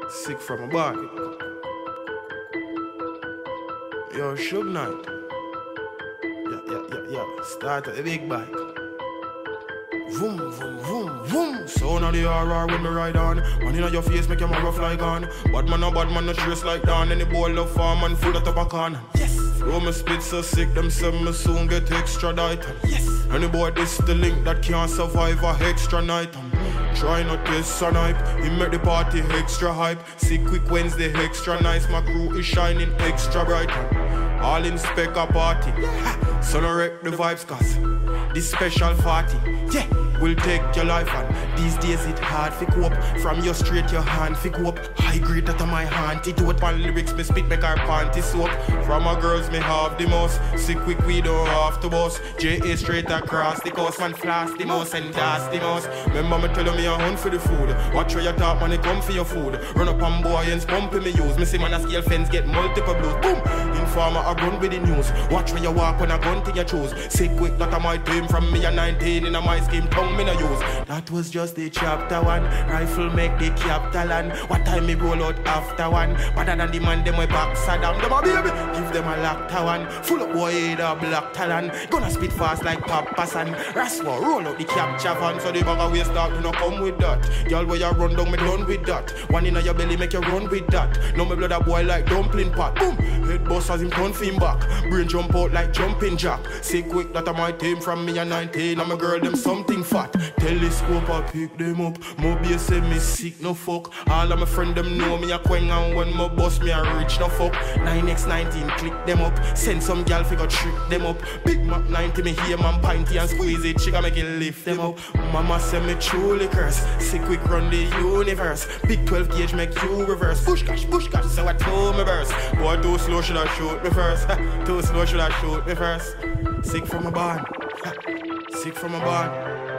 Sick from a body. Yo, Shug Night. Yeah. Start at the big bike. Vroom, vroom, vroom, vroom. Sound of the RR when me ride on. Man inna your face make your man rough like on. Bad man no trace like down. Any boy love farm and full of tobacco. Yes. Bro, me spit so sick, them say me soon get extra item. Yes. Any boy this the link that can't survive a extra night. Try not this on hype. He make the party extra hype. Sickquick Wednesday extra nice. My crew is shining extra bright. All in spec a party. So no wreck the vibes cause this special party, yeah, will take your life on. These days it hard fi cope. From your straight your hand fi go up. High grade that of my hand. It out pan lyrics me spit make our panty soap. From my girls me have the most. Sickquick we don't have to boss. J.A. straight across the coast. Man flash the most and dance the most. Remember me tell me a hunt for the food. Watch where you talk man it come for your food. Run up on boy and pumping me use. Me see man a scale fence get multiple blows. Boom! Informer I run with the news. Watch where you walk when I gun to your choose. Sickquick that of my team from me a 19 in a my scheme tongue me no use. That was just the chapter one. Rifle make the capital and what time me roll out after one. Better than the man them way back Saddam. Them a baby, give them a locked one. Full up boy head a black talent. Gonna spit fast like Papa San. Raswa roll out the capture van. So the bag of waste dog do not come with that. Y'all where you run down me done with that. One in your belly make you run with that. Now me blood a boy like dumpling pot. Boom, head bust as him turn fin back. Brain jump out like jumping jack. Sickquick that of my team from me a 19. I'm a girl them something fat. Telescope I pick them up. Mobile say me sick no fuck. All of my friend them know me a quang and when my boss me a rich no fuck. 9x19 click them up. Send some gal figure trick them up. Big Mac 90 me hear man pinty and squeeze it. She can make it lift them up. Mama say me truly curse. Sickquick run the universe. Big 12 gauge make you reverse. Push cash so I told me verse. Boy too slow should I shoot me first. Too slow should I shoot me first. Sick from a barn. Sick from a barn.